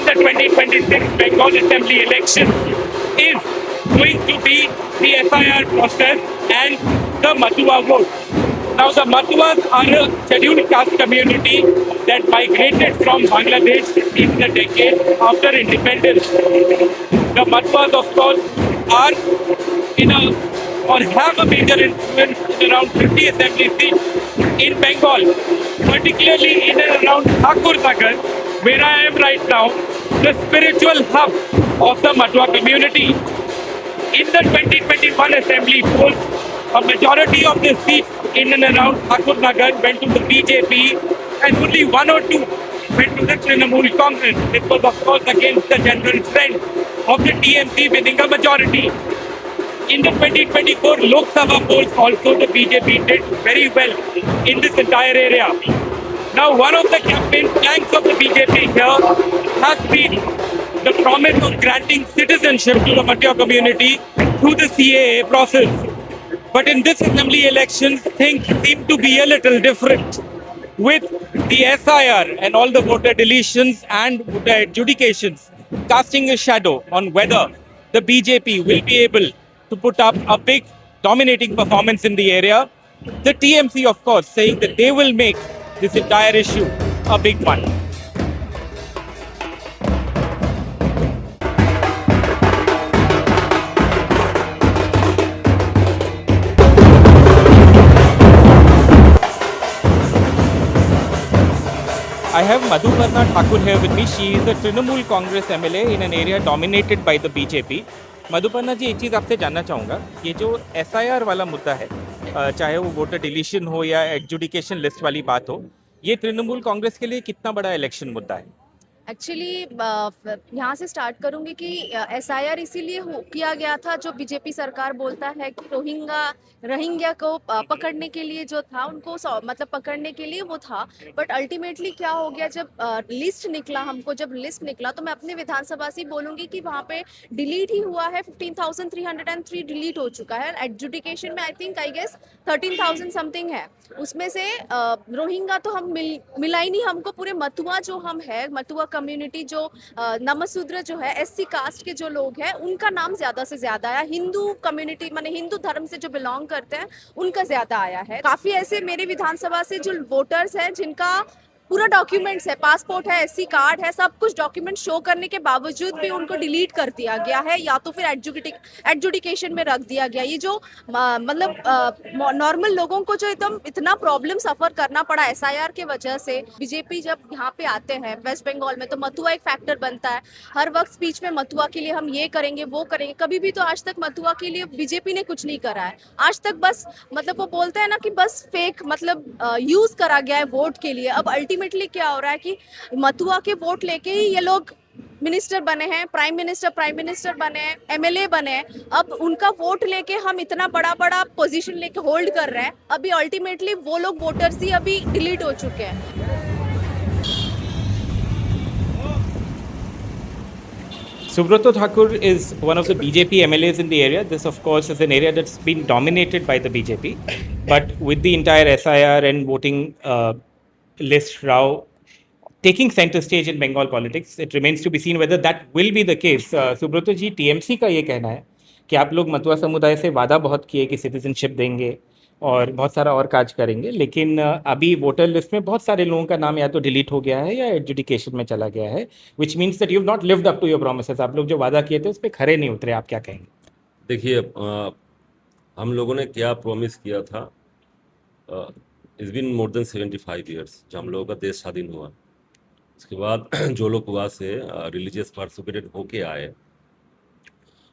the 2026 Bengal Assembly elections is going to be the SIR process and the Matua vote. Now, the Matuas are a scheduled caste community that migrated from Bangladesh in the decades after independence. The Matuas, of course, are in a or have a major influence in around 50 assembly seats in Bengal, particularly in and around Thakur Nagar, where I am right now, the spiritual hub of the Matua community. In the 2021 assembly polls, a majority of the seats in and around Thakur Nagar went to the BJP and only one or two went to the Trinamool Congress. This was of course against the general trend of the TMC winning a majority. In the 2024 Lok Sabha polls also the BJP did very well in this entire area. Now one of the campaign planks of the BJP here has been the promise of granting citizenship to the Matua community through the CAA process. But in this assembly elections, things seem to be a little different, with the SIR and all the voter deletions and voter adjudications casting a shadow on whether the BJP will be able to put up a big dominating performance in the area. The TMC, of course, saying that they will make this entire issue a big one. I have Madhuparna Thakur here with me. She is a Trinamool Congress MLA in an area dominated by the BJP. मधुपर्णा जी, एक चीज़ आपसे जानना चाहूँगा, ये जो SIR वाला मुद्दा है, चाहे वो वोटर डिलीशन हो या एडजुडिकेशन लिस्ट वाली बात हो, ये तृणमूल कांग्रेस के लिए कितना बड़ा इलेक्शन मुद्दा है? एक्चुअली यहाँ से स्टार्ट करूंगी कि SIR इसीलिए किया गया था, जो बीजेपी सरकार बोलता है कि रोहिंग्या को पकड़ने के लिए जो था, उनको मतलब पकड़ने के लिए वो था। बट अल्टीमेटली क्या हो गया, जब लिस्ट निकला तो मैं अपने विधानसभा से बोलूंगी कि वहाँ पे डिलीट ही हुआ है। 15,303 डिलीट हो चुका है। एडजुडिकेशन में आई गेस 13,000 समथिंग है। उसमें से रोहिंग्या तो हम मिला ही नहीं हमको। पूरे मथुआ जो हम है, मथुआ कम्युनिटी जो नमशूद्र जो है, SC कास्ट के जो लोग हैं, उनका नाम ज्यादा से ज्यादा आया। हिंदू कम्युनिटी माने हिंदू धर्म से जो बिलोंग करते हैं, उनका ज्यादा आया है। काफी ऐसे मेरे विधानसभा से जो वोटर्स हैं जिनका पूरा डॉक्यूमेंट्स है, पासपोर्ट है, SC कार्ड है, सब कुछ डॉक्यूमेंट शो करने के बावजूद भी उनको डिलीट कर दिया गया है, या तो फिर एडजुडिकेशन में रख दिया गया। ये जो मतलब नॉर्मल लोगों को जो एकदम इतना प्रॉब्लम सफर करना पड़ा SIR के वजह से। बीजेपी जब यहाँ पे आते हैं वेस्ट बंगाल में, तो मथुआ एक फैक्टर बनता है। हर वक्त स्पीच में मथुआ के लिए हम ये करेंगे वो करेंगे। कभी भी तो आज तक मथुआ के लिए बीजेपी ने कुछ नहीं करा है आज तक। बस मतलब वो बोलते हैं ना कि बस फेक मतलब यूज करा गया है वोट के लिए। अब अल्टीमेटली क्या हो रहा है कि मथुआ के वोट लेके ही ये लोग मिनिस्टर बने हैं, प्राइम मिनिस्टर बने हैं, MLA बने हैं। अब उनका वोट लेके हम इतना बड़ा पोजीशन लेके होल्ड कर रहे हैं। अभी अल्टीमेटली वो लोग वोटर्स ही अभी डिलीट हो चुके हैं। Subrata Thakur is one of the BJP MLAs in the area. This, of course, is an area that's been dominated by the BJP. But with the entire SIR and voting list row taking center stage in Bengal politics, it remains to be seen whether that will be the case. Subrata ji, TMC का ये कहना है कि आप लोग मथुआ समुदाय से वादा बहुत किए कि सिटीजनशिप देंगे और बहुत सारा और काज करेंगे, लेकिन अभी वोटर लिस्ट में बहुत सारे लोगों का नाम या तो डिलीट हो गया है या एडजुडिकेशन में चला गया है, which means that you have not lived up to your promises. आप लोग जो वादा किए थे उस पर खरे नहीं उतरे। आप क्या कहेंगे? देखिए, हम लोगों ने क्या प्रॉमिस किया था, it's been more than 75 years जब हम लोगों का देश स्वाधीन हुआ। उसके बाद जो लोग वहाँ से रिलीजियस पार्टिसिपेटेड होके आए,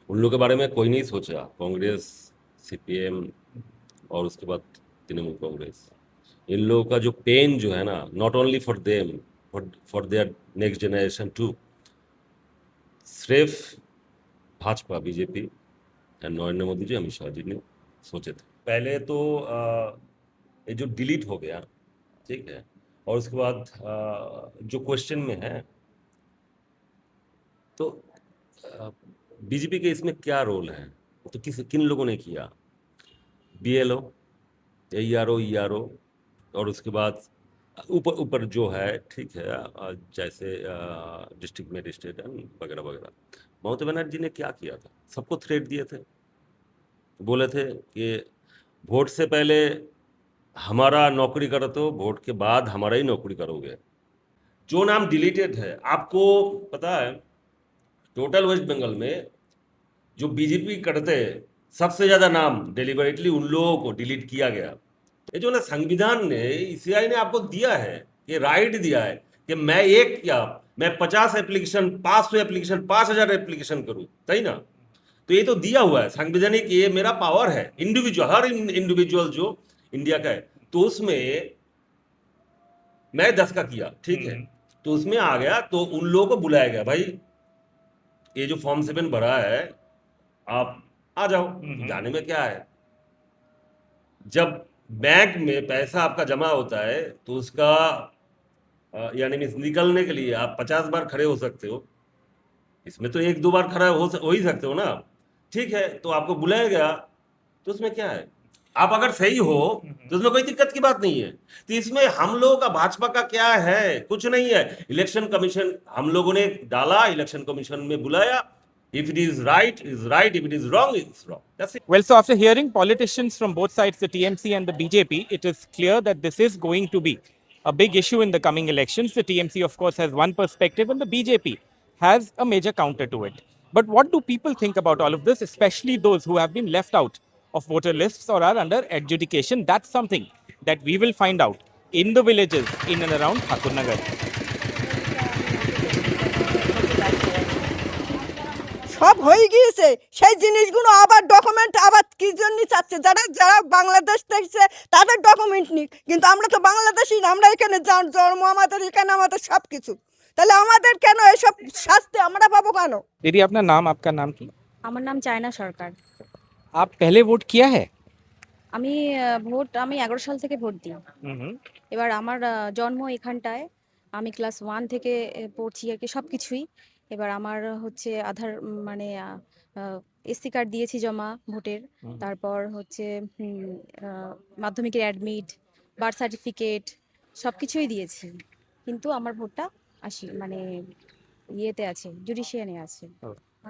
उन लोगों के बारे में कोई नहीं सोचा। कांग्रेस, CPM और उसके बाद तृणमूल कांग्रेस, इन लोगों का जो पेन जो है ना, not only for them, for their next generation too, सिर्फ भाजपा, BJP एंड नरेंद्र मोदी जी, अमित शाह जी ने सोचे थे। पहले तो ये जो डिलीट हो गया, ठीक है, और उसके बाद जो क्वेश्चन में है, तो BJP के इसमें क्या रोल है, तो किन लोगों ने किया? BLO, AERO, ERO और उसके बाद ऊपर ऊपर जो है ठीक है, जैसे डिस्ट्रिक्ट मजिस्ट्रेट वगैरह वगैरह। ममता बनर्जी ने क्या किया था, सबको थ्रेट दिए थे, बोले थे कि वोट से पहले हमारा नौकरी करो, तो वोट के बाद हमारा ही नौकरी करोगे। जो नाम डिलीटेड है, आपको पता है टोटल वेस्ट बंगाल में जो बीजेपी करते हैं सबसे ज्यादा नाम डिलिबरेटली उन लोगों को डिलीट किया गया। ये जो ना संविधान ने, ईसीआई ने आपको दिया है, ये राइट दिया है कि मैं एक क्या मैं 50 एप्लीकेशन 500 एप्लीकेशन 5000 एप्लीकेशन करूं, सही ना। तो ये तो दिया हुआ है संवैधानिक, ये मेरा पावर है, इंडिविजुअल, हर इंडिविजुअल जो इंडिया का है। तो उसमें मैं 10 का किया, ठीक है, तो उसमें आ गया, तो उन लोगों को बुलाया गया, भाई ये जो फॉर्म 7 भरा है आप आ जाओ। जाने में क्या है, जब बैंक में पैसा आपका जमा होता है तो उसका यानी मीन्स निकलने के लिए आप 50 बार खड़े हो सकते हो, इसमें तो 1-2 बार खड़ा हो ही सकते हो ना। ठीक है, तो आपको बुलाया गया, तो उसमें क्या है, आप अगर सही हो तो उसमें कोई दिक्कत की बात नहीं है। तो इसमें हम लोगों का, भाजपा का क्या है, कुछ नहीं है। इलेक्शन कमीशन हम लोगों ने डाला, इलेक्शन कमीशन में बुलाया, if it is right is right, if it is wrong it's wrong, that's it. Well, so after hearing politicians from both sides, the TMC and the BJP, it is clear that this is going to be a big issue in the coming elections. The TMC, of course, has one perspective, and the BJP has a major counter to it. But what do people think about all of this, especially those who have been left out of voter lists or are under adjudication? That's something that we will find out in the villages in and around Thakurnagar. সব হয়ে গিয়েছে, সেই জিনিসগুলো আবার document আবার কি জন্য চাচ্ছে, যারা যারা বাংলাদেশ থেকে তাদের ডকুমেন্ট নিক, কিন্তু আমরা তো বাংলাদেশি না, আমরা এখানে জন্ম, আমাদের এখানে আমাদের সব কিছু, তাহলে আমাদের কেন এসব শাস্তি আমরা পাবো কেন? दीदी, अपना नाम, आपका नाम की? আমার নাম চায়না সরকার। आप पहले वोट किया है? আমি ভোট 11 সাল থেকে ভোট দিই। এবার আমার জন্ম এখানটায়, আমি ক্লাস 1 থেকে পড়ছি আর কি, সব কিছুই। এবার আমার হচ্ছে আধার মানে এসসি কার্ড দিয়েছি জমা ভোটের, তারপর হচ্ছে মাধ্যমিকের অ্যাডমিট, বার্থ সার্টিফিকেট সব কিছুই দিয়েছি, কিন্তু আমার ভোটটা মানে ইয়েতে আছে, জুডিশিয়ানে আছে।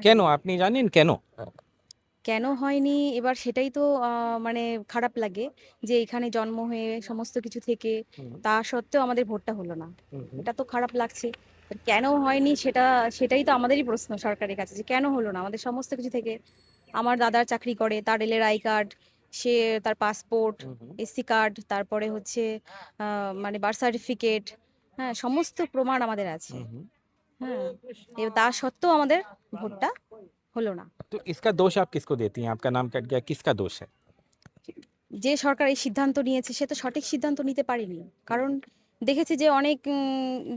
কেন আপনি জানেন কেন? কেন হয়নি এবার সেটাই তো মানে খারাপ লাগে যে এখানে জন্ম হয়ে সমস্ত কিছু থেকে তা সত্ত্বেও আমাদের ভোটটা হলো না, এটা তো খারাপ লাগছে। কেন হয়নি সেটাই তো আমাদেরই প্রশ্ন সরকারের কাছে, যে কেন হলো না আমাদের সমস্ত কিছু থেকে। আমার দাদার চাকরি করে, তার রেলের আই কার্ড, সে তার পাসপোর্ট, এসসি কার্ড, তারপরে হচ্ছে মানে বার্থ সার্টিফিকেট, হ্যাঁ সমস্ত প্রমাণ আমাদের আছে, হ্যাঁ তা সত্ত্বেও আমাদের ভোটটা হলো না। तो इसका दोष आप किसको देती हैं? आपका नाम कट गया, किसका दोष है? যে সরকার এই সিদ্ধান্ত নিয়েছে সে তো সঠিক সিদ্ধান্ত নিতে পারেনি, কারণ দেখেছি যে অনেক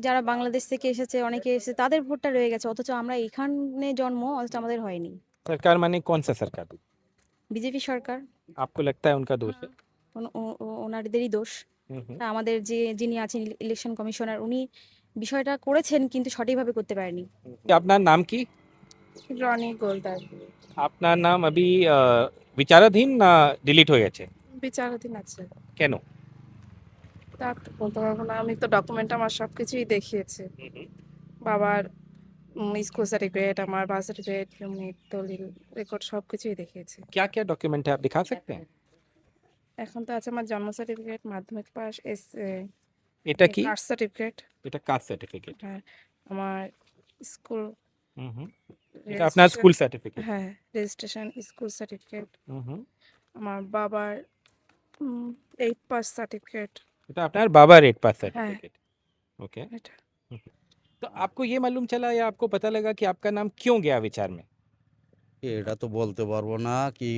যারা বাংলাদেশ থেকে এসেছে, অনেকে এসেছে, তাদের ভোটটা রয়ে গেছে, অথচ আমরা এখানে জন্ম, অথচ আমাদের হয়নি। सरकार माने कौन सा सरकार? বিজেপি সরকার, आपको लगता है उनका दोष है? ওনাদেরই দোষ। আমাদের যিনি আছেন ইলেকশন কমিশনার, উনি বিষয়টা করেছেন কিন্তু সঠিকভাবে করতে পারেনি। আপনার নাম কি? রনি গোলদার। আপনার নাম अभी বিচারাধীন না ডিলিট হয়ে গেছে? বিচারাধীন আছে। কেন? তা তো বলতে পারবো না, আমি তো ডকুমেন্ট আমার সব কিছুই দেখিয়েছি, বাবার স্কুল সার্টিফিকেট, আমার বার্থ সার্টিফিকেট, দলিল, রেকর্ড সব কিছুই দেখিয়েছি। क्या क्या डॉक्यूमेंट है, आप दिखा सकते हैं? এখন তো আছে আমার জন্ম সার্টিফিকেট, মাধ্যমিক পাস, এটা কি? কাস্ট সার্টিফিকেট, এটা কাস্ট সার্টিফিকেট। হ্যাঁ আমার স্কুল, এটা আপনার স্কুল সার্টিফিকেট? হ্যাঁ রেজিস্ট্রেশন স্কুল সার্টিফিকেট, আমার বাবার 8 পাস সার্টিফিকেট, এটা আপনার বাবার 8 পাস হ্যাঁ সার্টিফিকেট। ओके, এটা। तो आपको ये मालूम चला या आपको पता लगा कि आपका नाम क्यों गया विचार में? এটা তো বলতে পারবো না, কি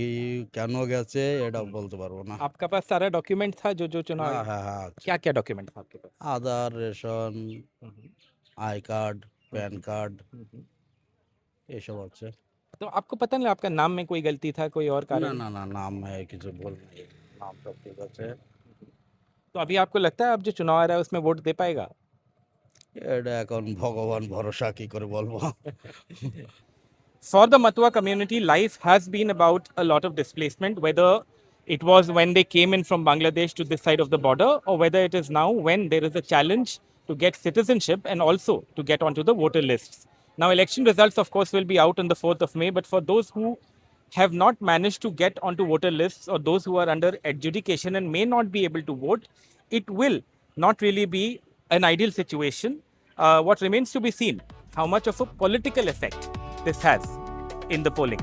কেন গেছে এটা বলতে পারবো না। आपका पास सारा डॉक्यूमेंट था जो चुनाव? হ্যাঁ হ্যাঁ হ্যাঁ, क्या क्या डॉक्यूमेंट था आपके पास? Aadhaar, ration, I card, PAN card এসব আছে। तो आपको पता नहीं आपका नाम में कोई गलती था, कोई और না कारण? না না, নাম কিছু বলবো, নাম সব ঠিক আছে। तो अभी आपको लगता है अब जो चुनाव आ रहा है उसमें वोट दे पाएगा? এটা এখন ভগবান ভরসা, কি করে বলবো। For the Matua community, life has been about a lot of displacement, whether it was when they came in from Bangladesh to this side of the border, or whether it is now when there is a challenge to get citizenship and also to get onto the voter lists. Now, election results, of course, will be out on the 4th of May, but for those who have not managed to get onto voter lists or those who are under adjudication and may not be able to vote, it will not really be an ideal situation. What remains to be seen, how much of a political effect this has in the polling.